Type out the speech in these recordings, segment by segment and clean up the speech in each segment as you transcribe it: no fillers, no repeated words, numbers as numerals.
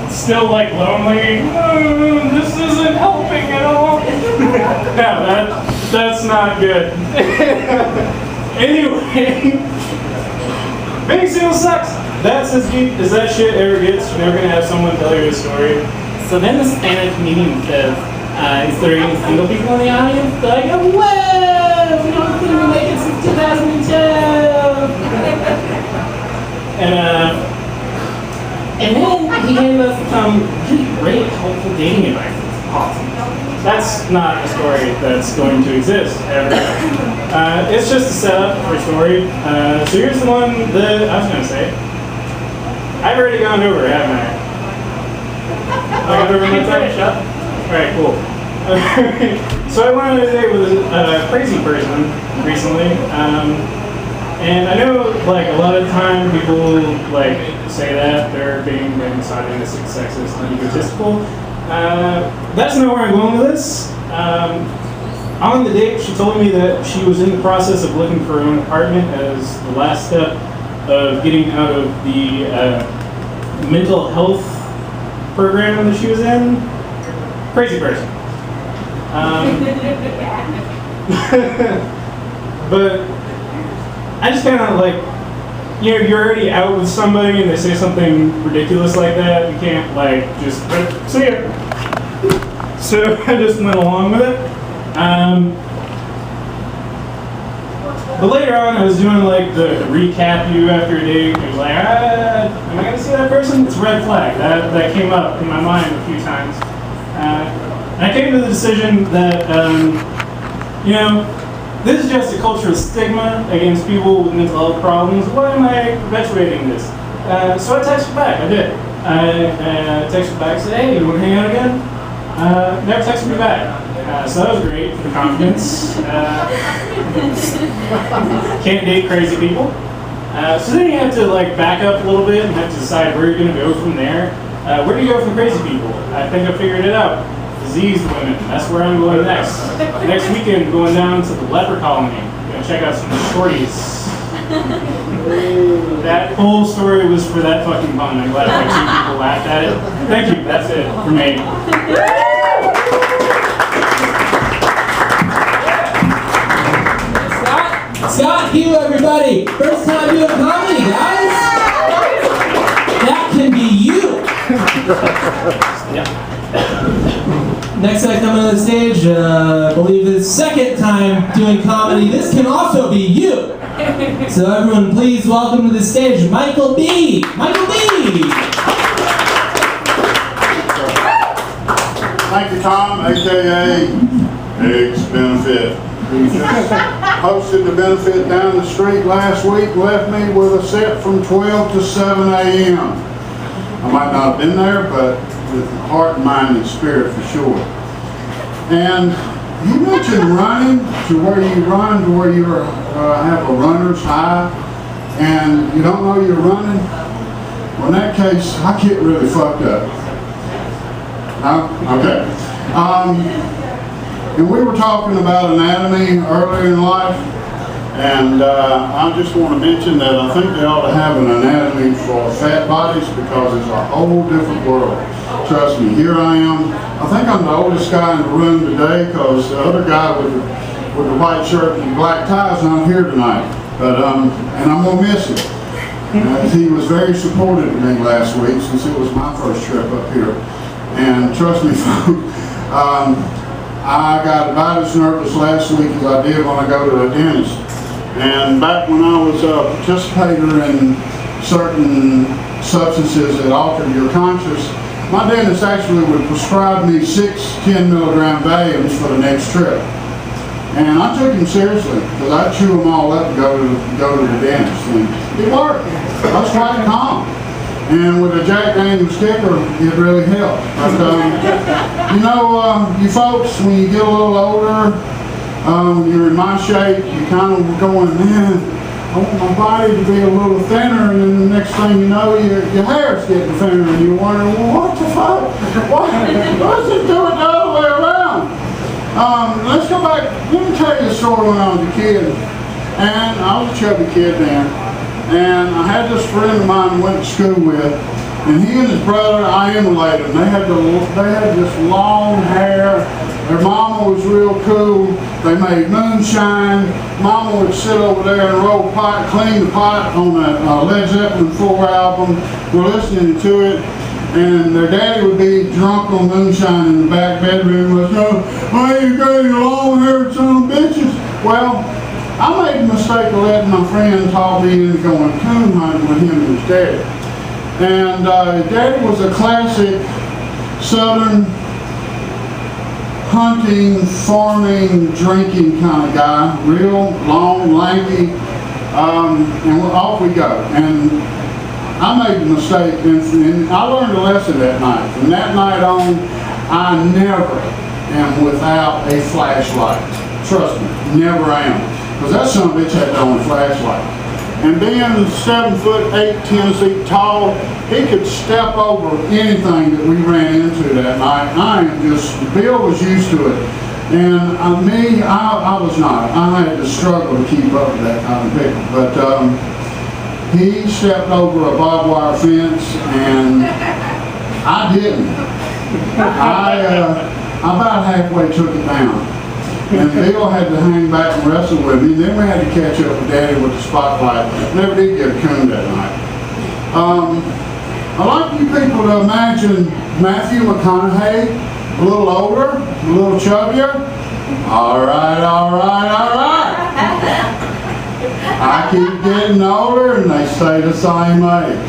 still like lonely. This isn't helping at all. No, that's not good. Anyway, being single sucks. That's as deep as that shit ever gets. You're never gonna have someone tell you a story. So then the Spanish comedian says, is there any single people in the audience? So I go, whoa! We don't think we make it since 2002! And then he gave us some really great, helpful dating advice. It's awesome. That's not a story that's going to exist ever. It's just a setup for a story. So here's the one that I was going to say. I've already gone over it, haven't I? I got over my time? Alright, cool. So I went on a date with a crazy person recently. And I know, like, a lot of the time people, like, say that they're being misogynistic, sexist, and egotistical. That's not where I'm going with this. On the date, she told me that she was in the process of looking for her own apartment as the last step of getting out of the mental health program that she was in. Crazy person. But I just kind of like, you know, you're already out with somebody and they say something ridiculous like that, you can't like just see it. So I just went along with it. But later on, I was doing like the recap you after a date. It was like, am I gonna see that person? It's a red flag. That came up in my mind a few times. And I came to the decision that, you know, this is just a cultural stigma against people with mental health problems. Why am I perpetuating this? So I texted back. I did. I texted back and said, hey, you want to hang out again? Never texted me back. So that was great for confidence. Can't date crazy people. So then you have to like back up a little bit and have to decide where you're going to go from there. Where do you go from crazy people? I think I figured it out. Diseased women. That's where I'm going next. Next weekend, going down to the leper colony. Gonna check out some shorties. That whole story was for that fucking pun. I'm glad like 2 people laughed at it. Thank you. That's it for me. Scott Hugh, everybody. First time doing comedy, guys. That can be you. Yeah. Next guy coming on the stage, I believe his second time doing comedy. This can also be you. So everyone, please welcome to the stage, Michael B. Michael B. Thank you, Tom, a.k.a. Eggs Benefit, who just hosted the benefit down the street last week, left me with a set from 12 to 7 a.m. I might not have been there, but with heart, mind, and spirit for sure. And you mentioned running, to where you run, to where you have a runner's high, and you don't know you're running. Well, in that case, I get really fucked up. No? Okay. And we were talking about anatomy earlier in life, and I just want to mention that I think they ought to have an anatomy for fat bodies because it's a whole different world. Trust me, here I am. I think I'm the oldest guy in the room today because the other guy with the white shirt and black tie is not here tonight. But and I'm gonna miss him. He was very supportive of me last week since it was my first trip up here. And trust me, folks, I got about as nervous last week as I did when I go to the dentist. And back when I was a participator in certain substances that altered your conscience, my dentist actually would prescribe me 6 10-milligram Valiums for the next trip. And I took him seriously because I'd chew them all up and go to the dentist. And it worked. I was quite calm. And with a Jack Daniels kicker, it really helped. But, you know, you folks, when you get a little older, you're in my shape, you kind of going, man, I want my body to be a little thinner, and then the next thing you know, your hair's getting thinner, and you're wondering, well, what the fuck? Let's just do it the other way around. Let's go back. Let me tell you a story when I was a kid. And I was a chubby kid then. And I had this friend of mine I went to school with, And he and his brother, I emulated them. They had this long hair. Their mama was real cool. They made moonshine. Mama would sit over there and roll pot, clean the pot on a Led Zeppelin 4 album. We're listening to it. And their daddy would be drunk on moonshine in the back bedroom. Was, "No, I ain't got any long-haired son of bitches." Well, I made the mistake of letting my friend talk me into going coon hunting with him and his daddy. And his daddy was a classic Southern hunting, farming, drinking kind of guy. Real long, lanky, and off we go. And I made the mistake, and I learned a lesson that night. From that night on, I never am without a flashlight. Trust me, never am. Because that son of a bitch had the only flashlight. And being 7'8", 10 feet tall, he could step over anything that we ran into that night. Bill was used to it. And I was not. I had to struggle to keep up with that kind of pickle. But he stepped over a barbed wire fence, and I didn't. I about halfway took it down. And Bill had to hang back and wrestle with me. Then we had to catch up with Daddy with the spotlight. Never did get a coon that night. I'd like you people to imagine Matthew McConaughey, a little older, a little chubbier. All right, all right, all right. I keep getting older and they stay the same age.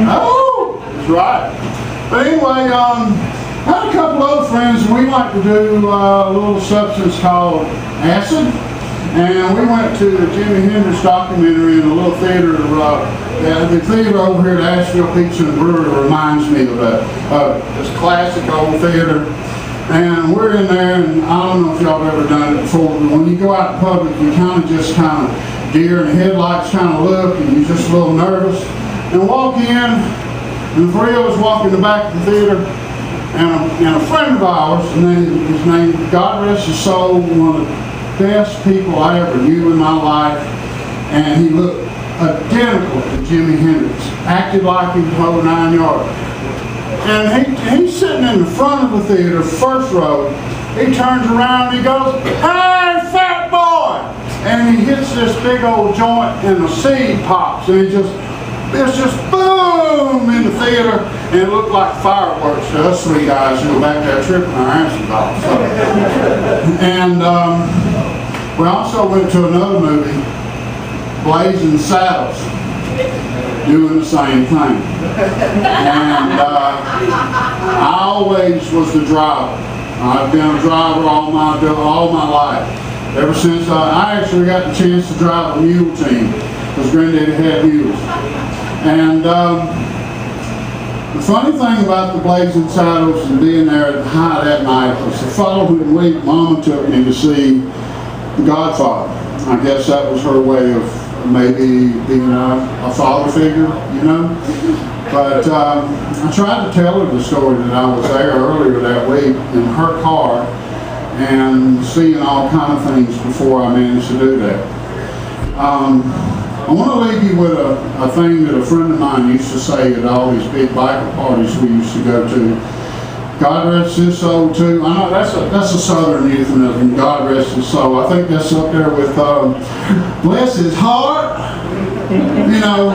Oh, that's right. But anyway, I had a couple other friends, and we like to do a little substance called acid. And we went to the Jimi Hendrix documentary in a little theater. The theater over here at Asheville Pizza and Brewery reminds me of this classic old theater. And we're in there, and I don't know if y'all have ever done it before, but when you go out in public, you kind of deer in the headlights kind of look, and you're just a little nervous. And walk in, and the three of us walk in the back of the theater, and a friend of ours, and his name, God rest his soul, one of the best people I ever knew in my life, and he looked identical to Jimi Hendrix, acted like him, whole 9 yards. And he's sitting in the front of the theater, first row. He turns around and he goes, "Hey, fat boy!" And he hits this big old joint, and the seed pops, and it's just boom in the theater, and it looked like fireworks to us three guys who were back there tripping our asses off. So. And we also went to another movie, Blazing Saddles, doing the same thing. And I always was the driver. I've been a driver all my life. Ever since I actually got the chance to drive a mule team, because Granddaddy had mules. And the funny thing about the Blazing Saddles and being there at the high that night was the following week, Mama took me to see The Godfather. I guess that was her way of maybe being a father figure, you know. But I tried to tell her the story that I was there earlier that week in her car and seeing all kind of things before I managed to do that. I want to leave you with a thing that a friend of mine used to say at all these big biker parties we used to go to. God rest his soul too. I know that's a Southern euphemism. God rest his soul. I think that's up there with bless his heart. You know,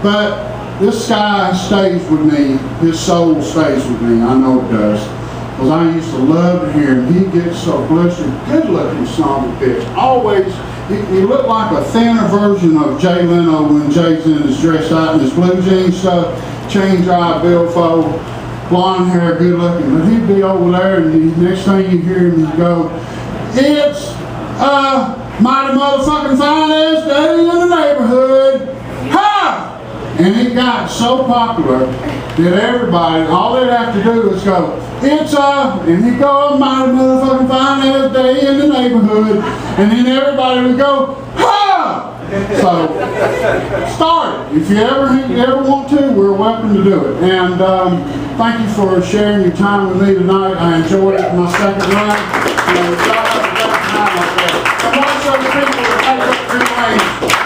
but this guy stays with me. His soul stays with me. I know it does. Because I used to love to hear him. He gets so blistered, good-looking son of a bitch. Always, he looked like a thinner version of Jay Leno when Jay's in his dressed out in his blue jeans stuff, chain drive, billfold, blonde hair, good-looking. But he'd be over there, and the next thing you hear him, he'd go, "It's mighty motherfucking fine ass day in the neighborhood. Ha!" And he got so popular that everybody, all they'd have to do is go, "It's and he'd go, "Mighty motherfucking fine ass day in the neighborhood," and then everybody would go, "Ha!" So, start it. If you ever want to, we're welcome to do it. And thank you for sharing your time with me tonight. I enjoyed it my second run. And y'all have a great time up there. And watch those people that take up your lanes.